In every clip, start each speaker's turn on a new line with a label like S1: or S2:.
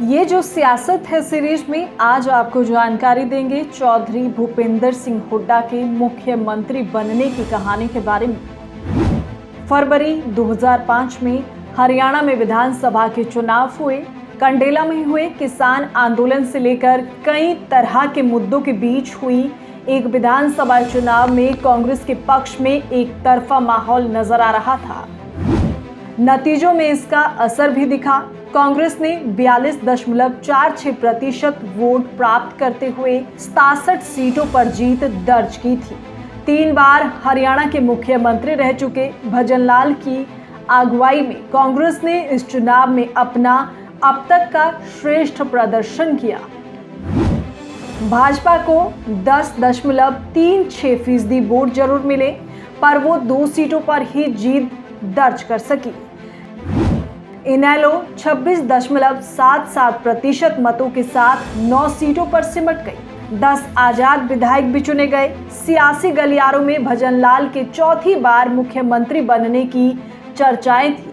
S1: ये जो सियासत है सीरीज में आज आपको जानकारी देंगे चौधरी भूपेंद्र सिंह हुड्डा के मुख्यमंत्री बनने की कहानी के बारे में। फरवरी 2005 में हरियाणा में विधानसभा के चुनाव हुए। कंडेला में हुए किसान आंदोलन से लेकर कई तरह के मुद्दों के बीच हुई एक विधानसभा चुनाव में कांग्रेस के पक्ष में एक तरफा माहौल नजर आ रहा था। नतीजों में इसका असर भी दिखा। कांग्रेस ने 42.46% वोट प्राप्त करते हुए 67 सीटों पर जीत दर्ज की थी। 3 बार हरियाणा के मुख्यमंत्री रह चुके भजनलाल की अगुवाई में कांग्रेस ने इस चुनाव में अपना अब तक का श्रेष्ठ प्रदर्शन किया। भाजपा को 10.36% वोट जरूर मिले, पर वो 2 सीटों पर ही जीत दर्ज कर सकी। इनेलो 26.77% मतों के साथ 9 सीटों पर सिमट गई। 10 आजाद विधायक भी चुने गए। सियासी गलियारों में भजनलाल के चौथी बार मुख्यमंत्री बनने की चर्चाएं थी।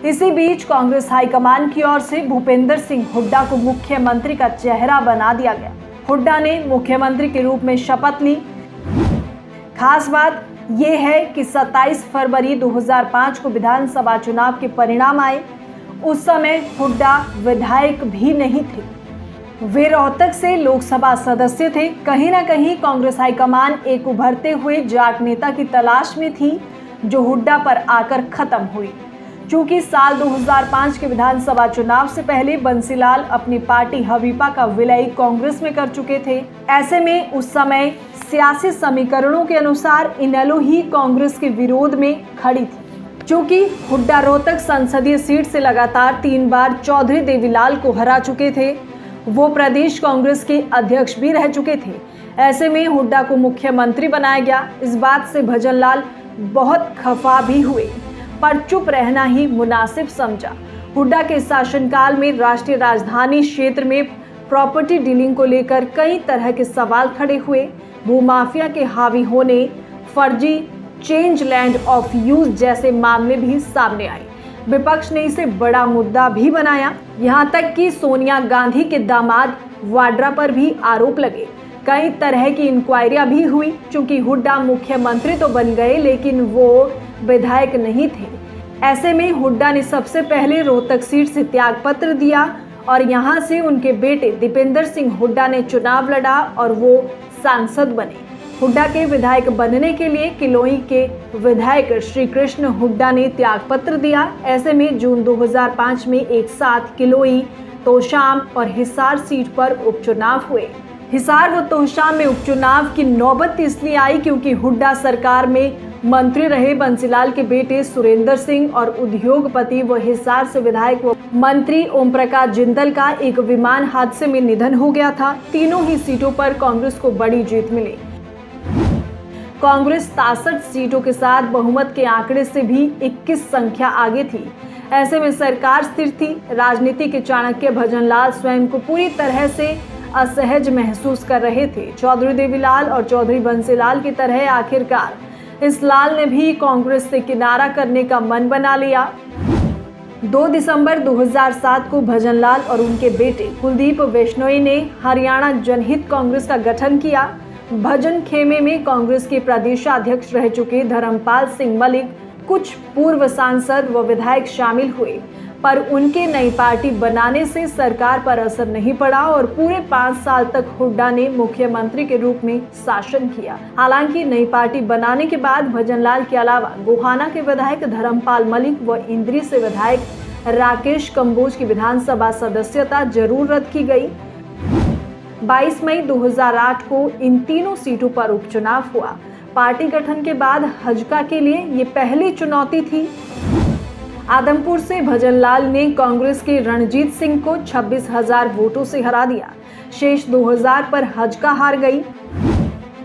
S1: इसी बीच कांग्रेस हाईकमान की ओर से भूपेंद्र सिंह हुड्डा को मुख्यमंत्री का चेहरा बना दिया गया। हुड्डा ने मुख्यमंत्री के रूप में शपथ ली। खास बात यह है कि 27 फरवरी 2005 को विधानसभा चुनाव के परिणाम आए। उस समय हुड्डा विधायक भी नहीं थे, वे रोहतक से लोकसभा सदस्य थे। कहीं ना कहीं कांग्रेस हाईकमान एक उभरते हुए जाट नेता की तलाश में थी, जो हुड्डा पर आकर खत्म हुई। चूंकि साल 2005 के विधानसभा चुनाव से पहले बंसीलाल अपनी पार्टी हवीपा का विलय कांग्रेस में कर चुके थे। ऐसे में उस समय सियासी समीकरणों के अनुसार इनेलो ही कांग्रेस के विरोध में खड़ी थी। चूंकि हुड्डा रोहतक संसदीय सीट से लगातार 3 बार चौधरी देवीलाल को हरा चुके थे, वो प्रदेश कांग्रेस के अध्यक्ष भी रह चुके थे। ऐसे में हुड्डा को मुख्यमंत्री बनाया गया। इस बात से भजनलाल बहुत खफा भी हुए, पर चुप रहना ही मुनासिब समझा। हुड्डा के शासनकाल में राष्ट्रीय राजधानी क्षेत्र में प्रॉपर्टी डीलिंग को लेकर कई तरह के सवाल खड़े हुए। भूमाफिया के हावी होने, फर्जी चेंज लैंड ऑफ यूज जैसे मामले भी सामने आए। विपक्ष ने इसे बड़ा मुद्दा भी बनाया। यहां तक कि सोनिया गांधी के दामाद वाड्रा पर भी आरोप लगे। कई तरह की इंक्वायरियां भी हुई। चूंकि हुड्डा मुख्यमंत्री तो बन गए, लेकिन वो विधायक नहीं थे। ऐसे में हुड्डा ने सबसे पहले रोहतक सीट से त्यागपत्र दिया और यहां से उनके बेटे दीपेंद्र सिंह हुड्डा ने चुनाव लड़ा और वो सांसद बने। हुड्डा के विधायक बनने के लिए किलोई के विधायक श्री कृष्ण हुड्डा ने त्यागपत्र दिया। ऐसे में जून 2005 में एक साथ किलोई, तोशाम और हिसार सीट पर उपचुनाव हुए। हिसार व तोशाम में उपचुनाव की नौबत इसलिए आई क्योंकि हुड्डा सरकार में मंत्री रहे बंसीलाल के बेटे सुरेंद्र सिंह और उद्योगपति व हिसार से विधायक व मंत्री ओम प्रकाश जिंदल का एक विमान हादसे में निधन हो गया था। तीनों ही सीटों पर कांग्रेस को बड़ी जीत मिली। कांग्रेस 63 सीटों के साथ बहुमत के आंकड़े से भी 21 संख्या आगे थी। ऐसे में सरकार स्थिर थी। राजनीति के चाणक्य भजनलाल स्वयं को पूरी तरह से असहज महसूस कर रहे थे। चौधरी देवीलाल और चौधरी बंसीलाल की तरह आखिरकार इस लाल ने भी कांग्रेस से किनारा करने का मन बना लिया। 2 दिसंबर 2007 को भजनलाल और उनके बेटे कुलदीप बिश्नोई ने हरियाणा जनहित कांग्रेस का गठन किया। भजन खेमे में कांग्रेस के प्रदेशाध्यक्ष रह चुके धर्मपाल सिंह मलिक, कुछ पूर्व सांसद व विधायक शामिल हुए, पर उनके नई पार्टी बनाने से सरकार पर असर नहीं पड़ा और पूरे 5 साल तक हुड्डा ने मुख्यमंत्री के रूप में शासन किया। हालांकि नई पार्टी बनाने के बाद भजनलाल के अलावा गोहाना के विधायक धर्मपाल मलिक व इंद्री से विधायक राकेश कंबोज की विधानसभा सदस्यता जरूर रद्द की गई। 22 मई 2008 को इन तीनों सीटों पर उपचुनाव हुआ। पार्टी गठन के बाद हजका के लिए ये पहली चुनौती थी। आदमपुर से भजनलाल ने कांग्रेस के रणजीत सिंह को 26,000 वोटों से हरा दिया। शेष 2000 पर हजका हार गई।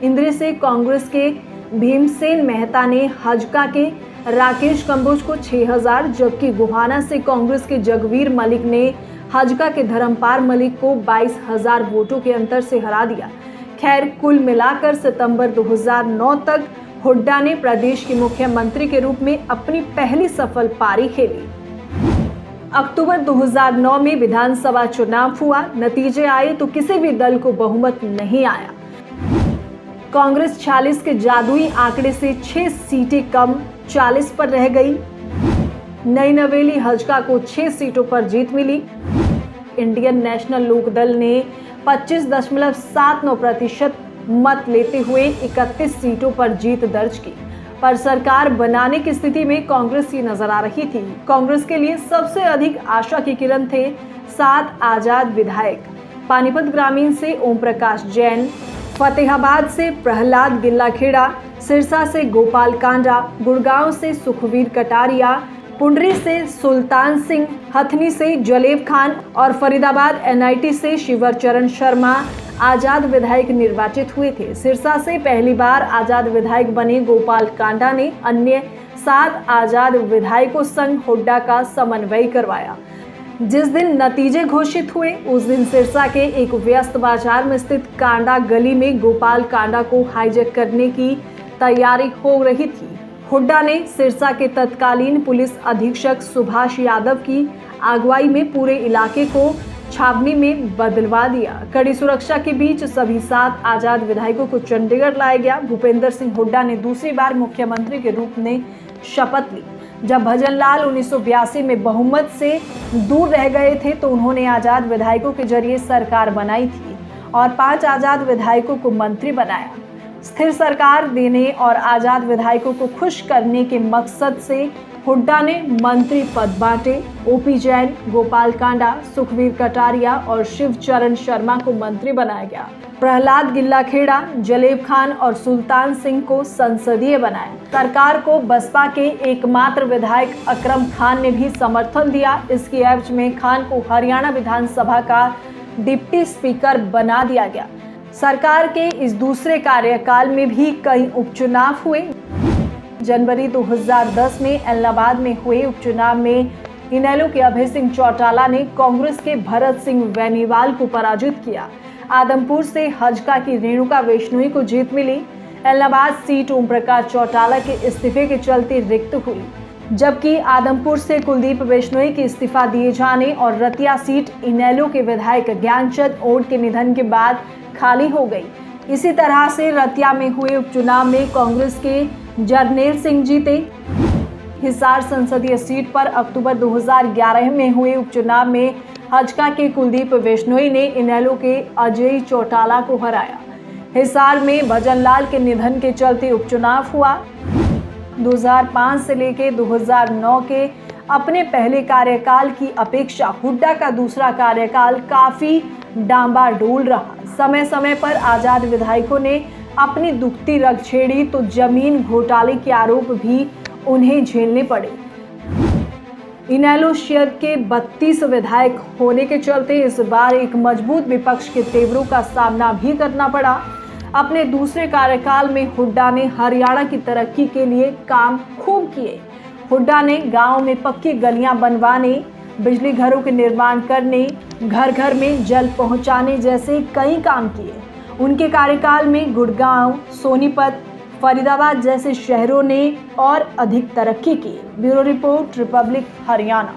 S1: इंद्री से कांग्रेस के भीमसेन मेहता ने हजका के राकेश कंबोज को 6,000, जबकि गोहाना से कांग्रेस के जगवीर मलिक ने हजका के धर्मपाल मलिक को 22,000 वोटों के अंतर से हरा दिया। खैर, कुल मिलाकर सितंबर 2009 तक हुड्डा ने प्रदेश के मुख्यमंत्री के रूप में अपनी पहली सफल पारी खेली। अक्टूबर 2009 में विधानसभा चुनाव हुआ। नतीजे आए तो किसी भी दल को बहुमत नहीं आया। कांग्रेस 46 के जादुई आंकड़े से 6 सीटें कम 40 पर रह गई। नई नवेली हजका को 6 सीटों पर जीत मिली। इंडियन नेशनल लोकदल ने 25.79% मत लेते हुए 31 सीटों पर जीत दर्ज की, पर सरकार बनाने की स्थिति में कांग्रेस ही नजर आ रही थी। कांग्रेस के लिए सबसे अधिक आशा की किरण थे 7 आजाद विधायक। पानीपत ग्रामीण से ओम प्रकाश जैन, फतेहाबाद से प्रहलाद गिल्लाखेड़ा, सिरसा से गोपाल कांडा, गुड़गांव से सुखवीर कटारिया, पुंडरी से सुल्तान सिंह, हथनी से जलेब खान और फरीदाबाद NIT से शिवचरण शर्मा आजाद विधायक निर्वाचित हुए थे। सिरसा से पहली बार आजाद विधायक बने गोपाल कांडा ने अन्य 7 आजाद विधायकों संग हुड्डा का समन्वय करवाया। जिस दिन नतीजे घोषित हुए उस दिन सिरसा के एक व्यस्त बाजार में स्थित कांडा गली में गोपाल कांडा को हाईजैक करने की तैयारी हो रही थी। हुड्डा ने सिरसा के तत्कालीन पुलिस अधीक्षक सुभाष यादव की अगुवाई में पूरे इलाके को छावनी में बदलवा दिया। कड़ी सुरक्षा के बीच सभी 7 आजाद विधायकों को चंडीगढ़ लाया गया। भूपेंद्र सिंह हुड्डा ने दूसरी बार मुख्यमंत्री के रूप में शपथ ली। जब भजनलाल 1982 में बहुमत से दूर रह गए थे तो उन्होंने आजाद विधायकों के जरिए सरकार बनाई थी और 5 आजाद विधायकों को मंत्री बनाया। स्थिर सरकार देने और आजाद विधायकों को खुश करने के मकसद से हुड्डा ने मंत्री पद बांटे। OP जैन, गोपाल कांडा, सुखवीर कटारिया और शिवचरण शर्मा को मंत्री बनाया गया। प्रहलाद गिल्लाखेड़ा, जलेब खान और सुल्तान सिंह को संसदीय बनाया। सरकार को बसपा के एकमात्र विधायक अकरम खान ने भी समर्थन दिया। इसकी एवज में खान को हरियाणा विधानसभा का डिप्टी स्पीकर बना दिया गया। सरकार के इस दूसरे कार्यकाल में भी कई उपचुनाव हुए। जनवरी 2010 में इलाहाबाद में हुए उपचुनाव में इनेलो के अभय सिंह चौटाला ने कांग्रेस के भरत सिंह बेनीवाल को पराजित किया। आदमपुर से हजका की रेणुका वैष्णोई को जीत मिली। इलाहाबाद सीट ओम प्रकाश चौटाला के इस्तीफे के चलते रिक्त हुई, जबकि आदमपुर से कुलदीप वैष्णोई के इस्तीफा दिए जाने और रतिया सीट इनेलो के विधायक ज्ञानचंद ओड के निधन के बाद खाली हो गई। इसी तरह से रतिया में हुए उपचुनाव में कांग्रेस के जरनेल सिंह जीते। हिसार संसदीय सीट पर अक्टूबर 2011 में हुए उपचुनाव में हजका के कुलदीप वैष्णोई ने इनेलो के अजय चौटाला को हराया। हिसार में भजनलाल के निधन के चलते उपचुनाव हुआ। 2005 से लेकर 2009 के अपने पहले कार्यकाल की अपेक्षा हुड्डा का दूसरा कार्यकाल काफी डामाडोल रहा। समय समय पर आजाद विधायकों ने अपनी दुखती रग छेड़ी तो जमीन घोटाले के आरोप भी उन्हें झेलने पड़े। इनेलो क्षेत्र के 32 विधायक होने के चलते इस बार एक मजबूत विपक्ष के तेवरों का सामना भी करना पड़ा। अपने दूसरे कार्यकाल में हुड्डा ने हरियाणा की तरक्की के लिए काम खूब किए। हुड्डा ने गांव में पक्की गलियां बनवाने, बिजली घरों के निर्माण करने, घर घर में जल पहुंचाने जैसे कई काम किए। उनके कार्यकाल में गुड़गांव, सोनीपत, फरीदाबाद जैसे शहरों ने और अधिक तरक्की की। Bureau report, Republic Haryana.